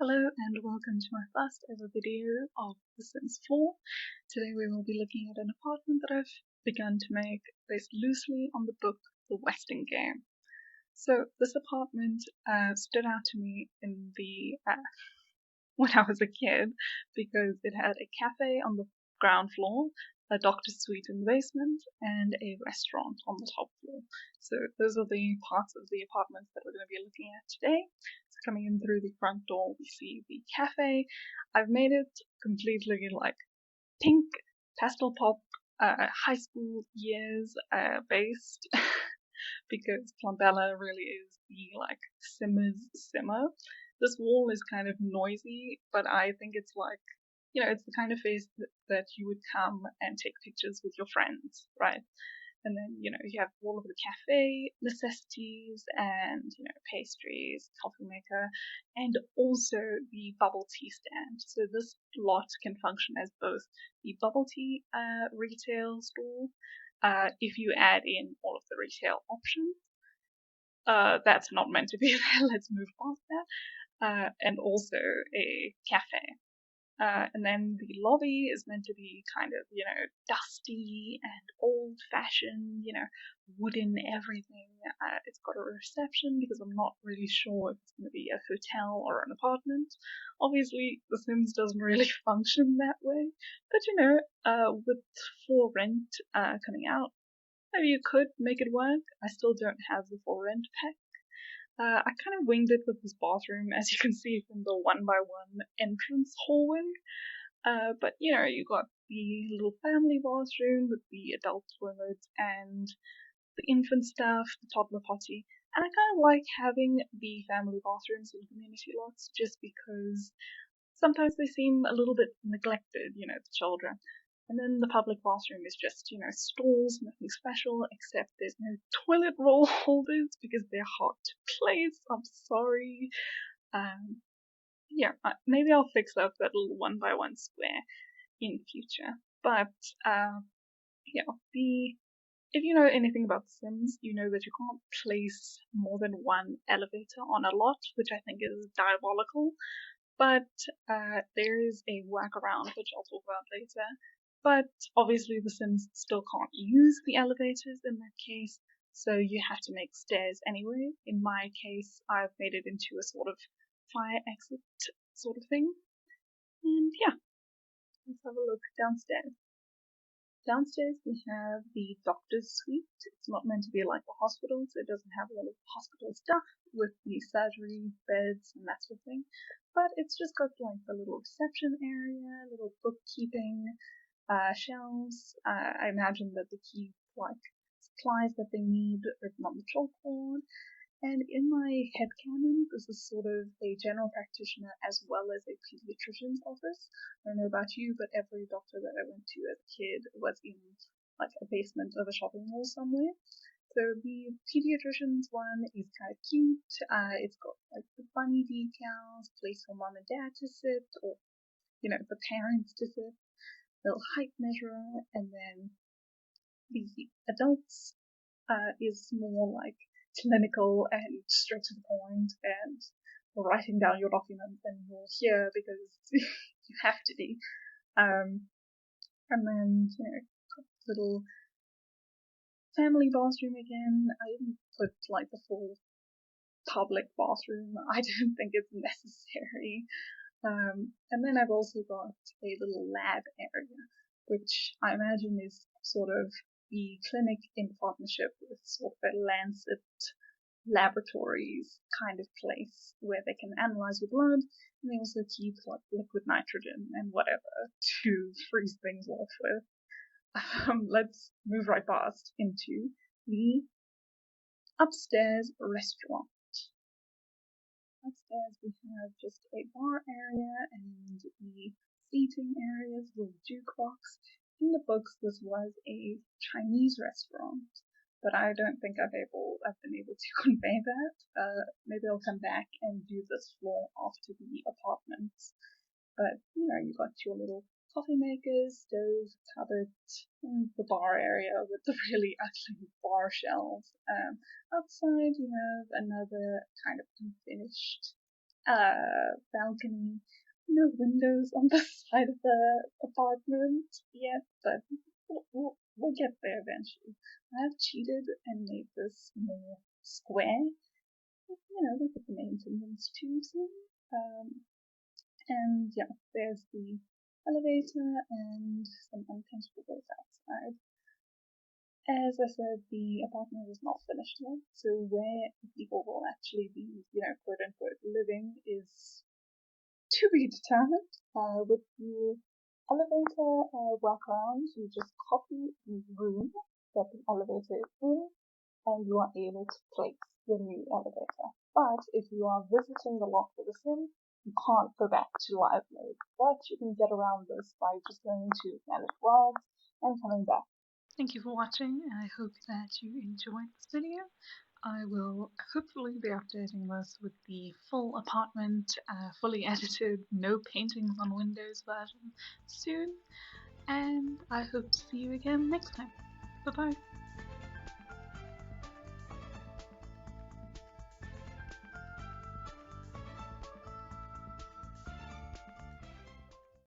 Hello and welcome to my first ever video of The Sims 4. Today we will be looking at an apartment that I've begun to make based loosely on the book The Western Game. So this apartment stood out to me in the when I was a kid because it had a cafe on the ground floor, a doctor's suite in the basement, and a restaurant on the top floor. So those are the parts of the apartments that we're going to be looking at today. So coming in through the front door, we see the cafe. I've made it completely like pink, pastel pop, high school years based because Plumbella really is the like simmer's simmer. This wall is kind of noisy, but I think it's like, it's the kind of face that you would come and take pictures with your friends, right? And then, you have all of the cafe necessities and, pastries, coffee maker, and also the bubble tea stand. So this lot can function as both the bubble tea retail store, if you add in all of the retail options. That's not meant to be there. Let's move past that. And also a cafe. And then the lobby is meant to be kind of, dusty and old fashioned, wooden everything. It's got a reception because I'm not really sure if it's going to be a hotel or an apartment. Obviously, The Sims doesn't really function that way. But, with For Rent coming out, maybe you could make it work. I still don't have the For Rent pack. I kind of winged it with this bathroom, as you can see from the 1x1 entrance hallway. But you got the little family bathroom with the adult toilet and the infant stuff, the toddler potty. And I kind of like having the family bathrooms in community lots just because sometimes they seem a little bit neglected, the children. And then the public bathroom is just, stalls, nothing special, except there's no toilet roll holders because they're hard to place. I'm sorry. Yeah, maybe I'll fix up that little 1x1 square in future. But, if you know anything about Sims, you know that you can't place more than one elevator on a lot, which I think is diabolical. But there is a workaround, which I'll talk about later. But obviously, The Sims still can't use the elevators in that case, so you have to make stairs anyway. In my case, I've made it into a sort of fire exit sort of thing. And yeah, let's have a look downstairs. Downstairs we have the doctor's suite. It's not meant to be like a hospital, so it doesn't have a lot of hospital stuff with the surgery, beds, and that sort of thing. But it's just got like a little reception area, little bookkeeping, shelves. I imagine that they keep like supplies that they need written on the chalkboard. And in my headcanon, this is sort of a general practitioner as well as a pediatrician's office. I don't know about you, but every doctor that I went to as a kid was in like a basement of a shopping mall somewhere. So the pediatrician's one is kind of cute. It's got like the bunny decals, place for mom and dad to sit, or the parents to sit, little height measurer, and then the adults is more like clinical and straight to the point and writing down your documents and you're here because you have to be. And then, little family bathroom again. I didn't put like the full public bathroom. I don't think it's necessary. And then I've also got a little lab area, which I imagine is sort of the clinic in partnership with sort of a Lancet laboratories kind of place where they can analyze your blood, and they also keep like liquid nitrogen and whatever to freeze things off with. Let's move right past into the upstairs restaurant. Upstairs we have just a bar area and the seating areas with jukebox. In the books this was a Chinese restaurant, but I don't think I've been able to convey that. Maybe I'll come back and do this floor after the apartments. But you got your little coffee makers, stove, cupboard, and the bar area with the really ugly bar shelves. Outside you have another kind of unfinished balcony. No windows on the side of the apartment yet, but we'll get there eventually. I've cheated and made this more square. With the maintenance tubes in. And yeah, there's the elevator and some unpaintable roads outside. As I said, the apartment is not finished yet, so where people will actually be, quote unquote, living is to be determined. With the elevator workaround, you just copy the room that the elevator is in, and you are able to place the new elevator. But if you are visiting the loft with a sim, you can't go back to live mode. But you can get around this by just going to manage worlds and coming back. Thank you for watching, and I hope that you enjoyed this video. I will hopefully be updating this with the full apartment, fully edited, no paintings on windows version soon, and I hope to see you again next time. Bye bye.